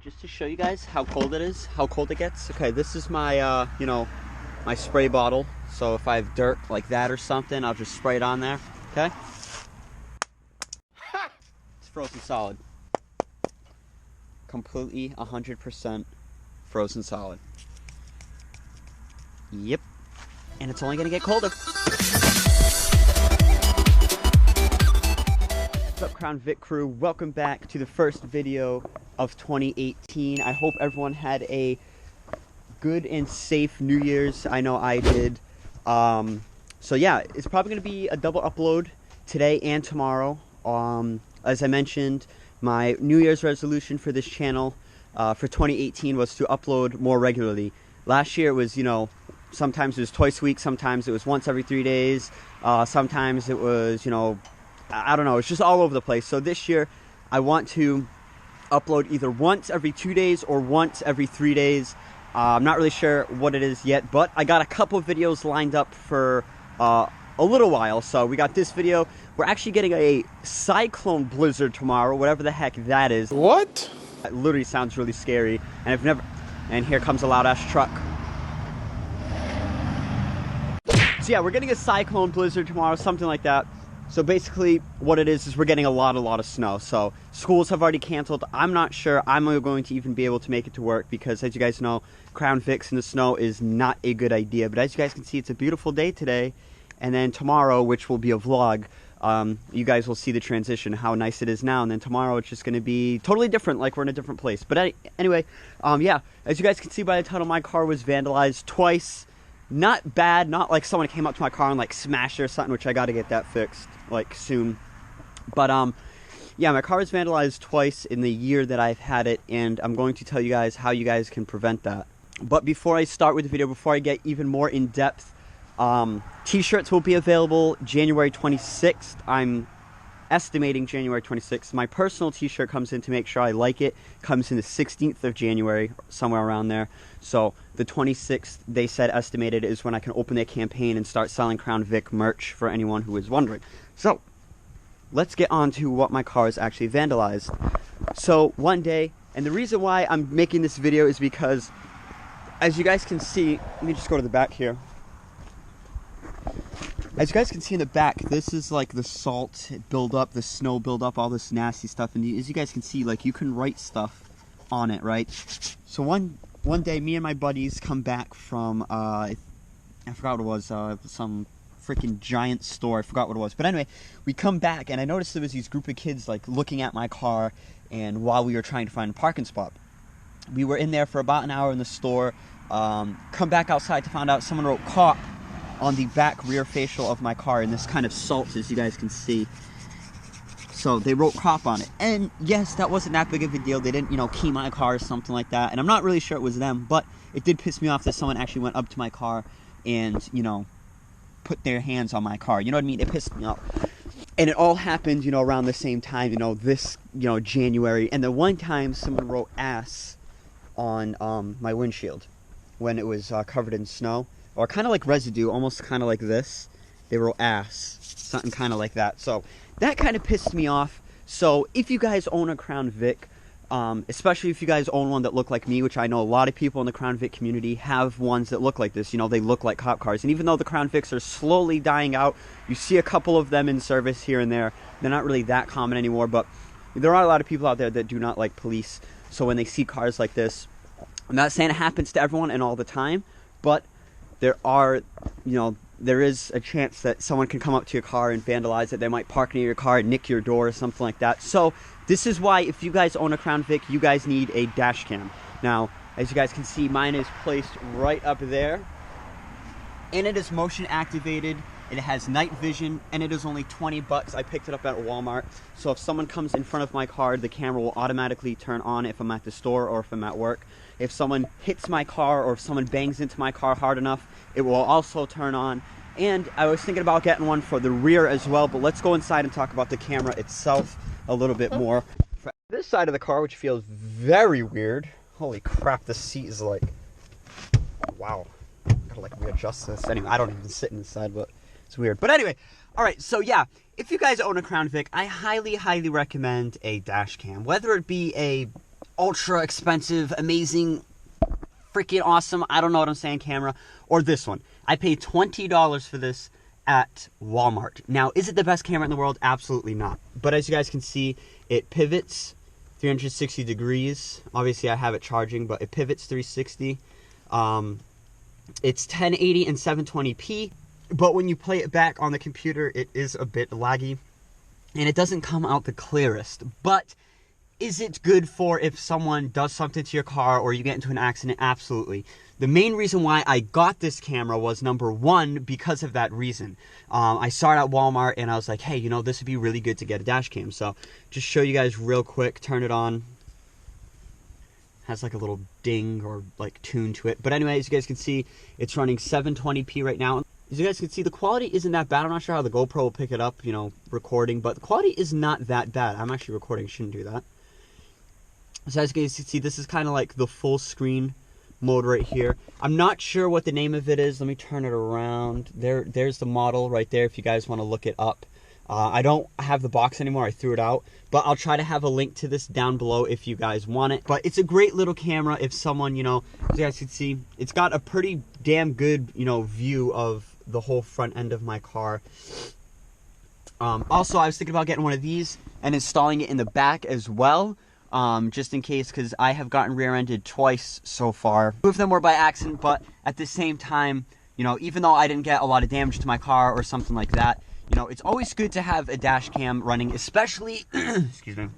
just to show you guys how cold it is, how cold it gets. Okay, this is my, my spray bottle. So if I have dirt like that or something, I'll just spray it on there, okay? It's frozen solid. Completely 100% frozen solid. Yep. And it's only gonna get colder. What's up, Crown Vic Crew? Welcome back to the first video of 2018. I hope everyone had a good and safe New Year's. I know I did. So yeah, it's probably gonna be a double upload today and tomorrow. As I mentioned, my New Year's resolution for this channel for 2018 was to upload more regularly. Last year it was, sometimes it was twice a week, sometimes it was once every 3 days, sometimes it was, I don't know, it's just all over the place. So this year I want to upload either once every 2 days or once every 3 days. I'm not really sure what it is yet, but I got a couple of videos lined up for a little while. So we got this video. We're actually getting a cyclone blizzard tomorrow, whatever the heck that is. What? It literally sounds really scary. And here comes a loud ass truck. So yeah, we're getting a cyclone blizzard tomorrow, something like that. So basically what it is we're getting a lot of snow. So schools have already canceled. I'm not sure I'm going to even be able to make it to work because, as you guys know, Crown Vic's in the snow is not a good idea. But as you guys can see, it's a beautiful day today. And then tomorrow, which will be a vlog, you guys will see the transition, how nice it is now. And then tomorrow it's just going to be totally different, like we're in a different place. But anyway, yeah, as you guys can see by the title, my car was vandalized twice. Not bad, not like someone came up to my car and like smashed it or something, which I got to get that fixed like soon. But yeah, my car was vandalized twice in the year that I've had it, and I'm going to tell you guys how you guys can prevent that. But before I start with the video, before I get even more in depth, t-shirts will be available January 26th. I'm estimating January 26th. My personal t-shirt comes in to make sure I like it. Comes in the 16th of January, somewhere around there. So the 26th, they said estimated, is when I can open their campaign and start selling Crown Vic merch for anyone who is wondering. So let's get on to what my car is actually vandalized. So one day, and the reason why I'm making this video is because, as you guys can see, let me just go to the back here. As you guys can see in the back, this is like the salt buildup, the snow buildup, all this nasty stuff. And as you guys can see, like, you can write stuff on it, right? So one day, me and my buddies come back from, I forgot what it was, some freaking giant store. I forgot what it was. But anyway, we come back, and I noticed there was these group of kids, like, looking at my car, and while we were trying to find a parking spot. We were in there for about an hour in the store, come back outside to find out someone wrote "cop" on the back rear facial of my car in this kind of salt, as you guys can see. So they wrote "cop" on it. And yes, that wasn't that big of a deal. They didn't, key my car or something like that. And I'm not really sure it was them, but it did piss me off that someone actually went up to my car and, put their hands on my car. You know what I mean? It pissed me off. And it all happened, around the same time, this, January. And the one time someone wrote "ass" on my windshield when it was covered in snow. Or kind of like residue, almost kind of like this. They wrote "ass," something kind of like that. So that kind of pissed me off. So if you guys own a Crown Vic, especially if you guys own one that look like me, which I know a lot of people in the Crown Vic community have ones that look like this. They look like cop cars. And even though the Crown Vics are slowly dying out, you see a couple of them in service here and there. They're not really that common anymore, but there are a lot of people out there that do not like police. So when they see cars like this, I'm not saying it happens to everyone and all the time, but there is a chance that someone can come up to your car and vandalize it. They might park near your car and nick your door or something like that. So this is why, if you guys own a Crown Vic, you guys need a dash cam. Now, as you guys can see, mine is placed right up there. And it is motion activated. It has night vision, and it is only 20 bucks. I picked it up at Walmart. So if someone comes in front of my car, the camera will automatically turn on if I'm at the store or if I'm at work. If someone hits my car or if someone bangs into my car hard enough, it will also turn on. And I was thinking about getting one for the rear as well, but let's go inside and talk about the camera itself a little bit more. For this side of the car, which feels very weird. Holy crap, the seat is like, wow. Gotta like readjust this. Anyway, I don't even sit inside, but it's weird. But anyway, alright, so yeah, if you guys own a Crown Vic, I highly recommend a dash cam. Whether it be a ultra expensive, amazing, freaking awesome, I don't know what I'm saying, camera, or this one. I paid $20 for this at Walmart. Now, is it the best camera in the world? Absolutely not. But as you guys can see, it pivots 360 degrees. Obviously, I have it charging, but it pivots 360. It's 1080 and 720p, but when you play it back on the computer, it is a bit laggy, and it doesn't come out the clearest. But is it good for if someone does something to your car or you get into an accident? Absolutely. The main reason why I got this camera was, number one, because of that reason. I saw it at Walmart and I was like, hey, you know, this would be really good to get a dash cam. So just show you guys real quick, turn it on. Has like a little ding or like tune to it. But anyway, as you guys can see, it's running 720p right now. As you guys can see, the quality isn't that bad. I'm not sure how the GoPro will pick it up, you know, recording, but the quality is not that bad. I'm actually recording, shouldn't do that. So as you guys can see, this is kind of like the full screen mode right here. I'm not sure what the name of it is. Let me turn it around. There's the model right there if you guys want to look it up. I don't have the box anymore. I threw it out. But I'll try to have a link to this down below if you guys want it. But it's a great little camera if someone, you know, as you guys can see, it's got a pretty damn good, you know, view of the whole front end of my car. Also, I was thinking about getting one of these and installing it in the back as well. Just in case, because I have gotten rear-ended twice so far. Two of them were by accident, but at the same time, you know, even though I didn't get a lot of damage to my car or something like that, you know, it's always good to have a dash cam running, especially, excuse me,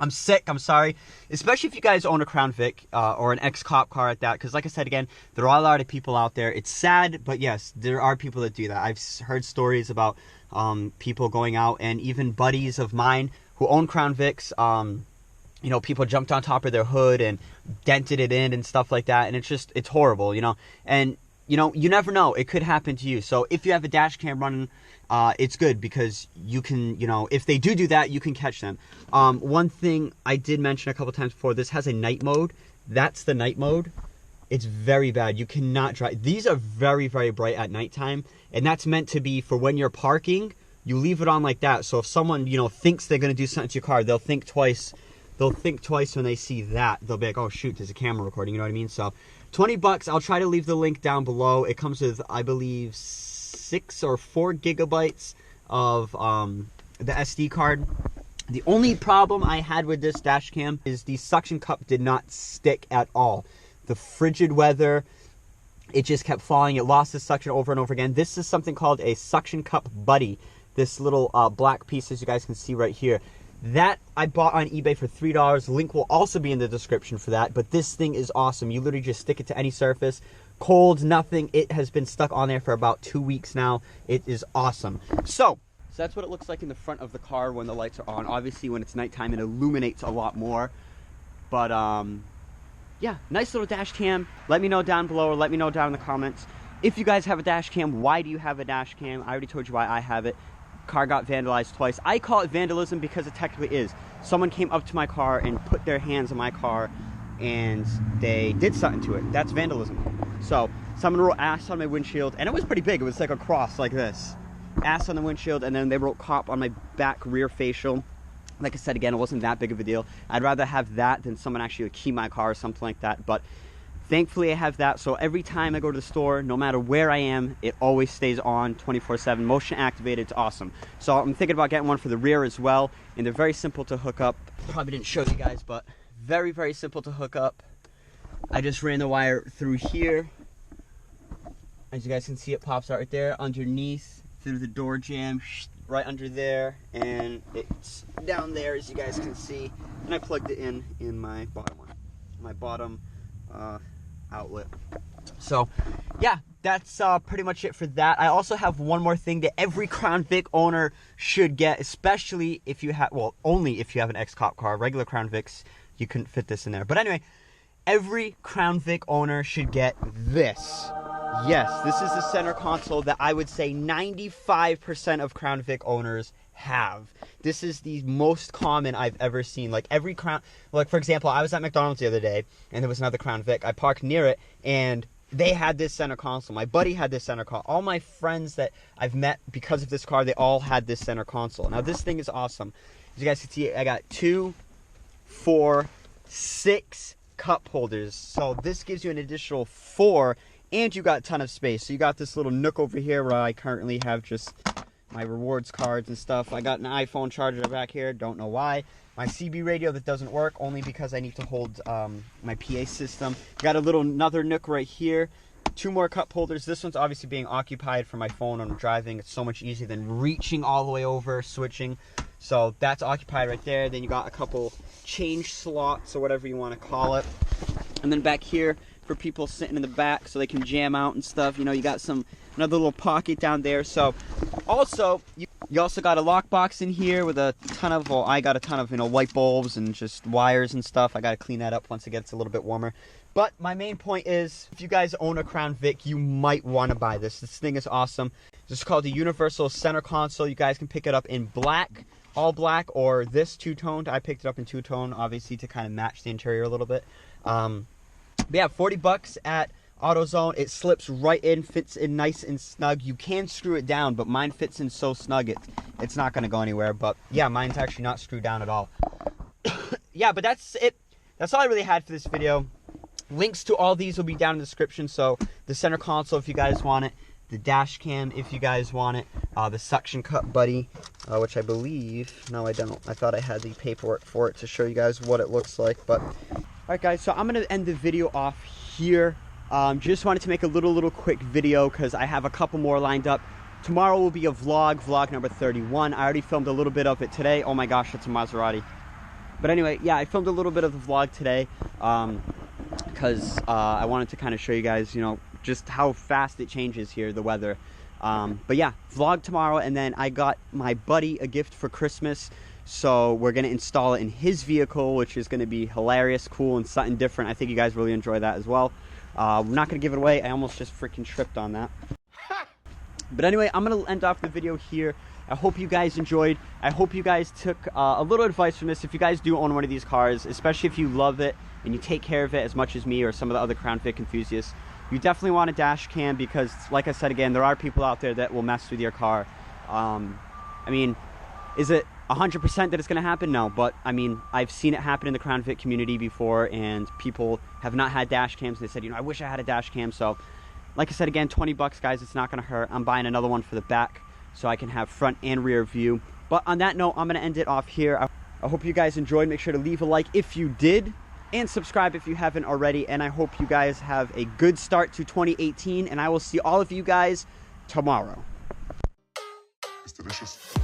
I'm sick, I'm sorry, especially if you guys own a Crown Vic, or an ex-cop car at that, because like I said again, there are a lot of people out there. It's sad, but yes, there are people that do that. I've heard stories about, people going out, and even buddies of mine who own Crown Vics, you know, people jumped on top of their hood and dented it in and stuff like that. And it's horrible, you know. And, you know, you never know. It could happen to you. So if you have a dash cam running, it's good because you can, you know, if they do that, you can catch them. One thing I did mention a couple times before, this has a night mode. That's the night mode. It's very bad. You cannot drive. These are very, very bright at nighttime. And that's meant to be for when you're parking, you leave it on like that. So if someone, you know, thinks they're going to do something to your car, they'll think twice. They'll think twice when they see that. They'll be like, oh shoot, there's a camera recording, you know what I mean? So, 20 bucks, I'll try to leave the link down below. It comes with, I believe, 6 or 4 gigabytes of the SD card. The only problem I had with this dash cam is the suction cup did not stick at all. The frigid weather, it just kept falling. It lost the suction over and over again. This is something called a suction cup buddy. This little black piece, as you guys can see right here. That I bought on eBay for $3. Link will also be in the description for that. But this thing is awesome. You literally just stick it to any surface. Cold, nothing. It has been stuck on there for about 2 weeks now. It is awesome. So that's what it looks like in the front of the car when the lights are on. Obviously, when it's nighttime, it illuminates a lot more. But, yeah, nice little dash cam. Let me know down below or let me know down in the comments. If you guys have a dash cam, why do you have a dash cam? I already told you why I have it. Car got vandalized twice. I call it vandalism because it technically is. Someone came up to my car and put their hands on my car and they did something to it. That's vandalism. So someone wrote ass on my windshield, and it was pretty big. It was like a cross like this. Ass on the windshield, and then they wrote cop on my back rear facial. Like I said again, it wasn't that big of a deal. I'd rather have that than someone actually key my car or something like that. But thankfully, I have that, so every time I go to the store, no matter where I am, it always stays on 24/7, motion activated. It's awesome. So I'm thinking about getting one for the rear as well, and they're very simple to hook up. Probably didn't show you guys, but very, very simple to hook up. I just ran the wire through here. As you guys can see, it pops out right there underneath, through the door jamb, right under there, and it's down there, as you guys can see. And I plugged it in my bottom one, my bottom outlet. So yeah, that's pretty much it for that. I also have one more thing that every Crown Vic owner should get, especially if you have, well, only if you have an ex-cop car. Regular Crown Vics, you couldn't fit this in there. But anyway, every Crown Vic owner should get this. Yes, this is the center console that I would say 95% of Crown Vic owners have. This is the most common I've ever seen. Like every Crown, like for example, I was at McDonald's the other day and there was another Crown Vic. I parked near it and they had this center console. My buddy had this center console. All my friends that I've met because of this car, they all had this center console. Now this thing is awesome. As you guys can see, I got 2, 4, 6 cup holders. So this gives you an additional 4, and you got a ton of space. So you got this little nook over here where I currently have just my rewards cards and stuff. I got an iPhone charger back here, don't know why. My CB radio that doesn't work, only because I need to hold my PA system. Got another nook right here. 2 more cup holders. This one's obviously being occupied for my phone when I'm driving. It's so much easier than reaching all the way over, switching. So that's occupied right there. Then you got a couple change slots or whatever you want to call it. And then back here for people sitting in the back so they can jam out and stuff. You know, you got another little pocket down there. So also, you also got a lockbox in here with a ton of, well, I got a ton of, you know, light bulbs and just wires and stuff. I got to clean that up once it gets a little bit warmer. But my main point is, if you guys own a Crown Vic, you might want to buy this. This thing is awesome. This is called the Universal Center Console. You guys can pick it up in black, all black, or this two-toned. I picked it up in two-tone, obviously, to kind of match the interior a little bit. But yeah, 40 bucks at AutoZone. It slips right in, fits in nice and snug. You can screw it down, but mine fits in so snug it's not going to go anywhere. But yeah, mine's actually not screwed down at all. Yeah, but that's it. That's all I really had for this video. Links to all these will be down in the description. So the center console if you guys want it, the dash cam if you guys want it, the suction cup buddy, which I believe, no I don't. I thought I had the paperwork for it to show you guys what it looks like. But alright guys, so I'm going to end the video off here. Just wanted to make a little quick video because I have a couple more lined up. Tomorrow will be a vlog number 31. I already filmed a little bit of it today. Oh my gosh, it's a Maserati. But anyway, yeah, I filmed a little bit of the vlog today because I wanted to kind of show you guys, you know, just how fast it changes here, the weather. But yeah, vlog tomorrow, and then I got my buddy a gift for Christmas. So we're going to install it in his vehicle, which is going to be hilarious, cool, and something different. I think you guys really enjoy that as well. I'm not going to give it away. I almost just freaking tripped on that. But anyway, I'm going to end off the video here. I hope you guys enjoyed. I hope you guys took a little advice from this. If you guys do own one of these cars, especially if you love it and you take care of it as much as me or some of the other Crown Vic enthusiasts, you definitely want a dash cam because, like I said again, there are people out there that will mess with your car. I mean, is it 100% that it's going to happen? No, but I mean, I've seen it happen in the Crown Vic community before, and people have not had dash cams. They said, you know, I wish I had a dash cam. So, like I said again, 20 bucks, guys. It's not going to hurt. I'm buying another one for the back so I can have front and rear view. But on that note, I'm going to end it off here. I hope you guys enjoyed. Make sure to leave a like if you did, and subscribe if you haven't already. And I hope you guys have a good start to 2018, and I will see all of you guys tomorrow. It's delicious.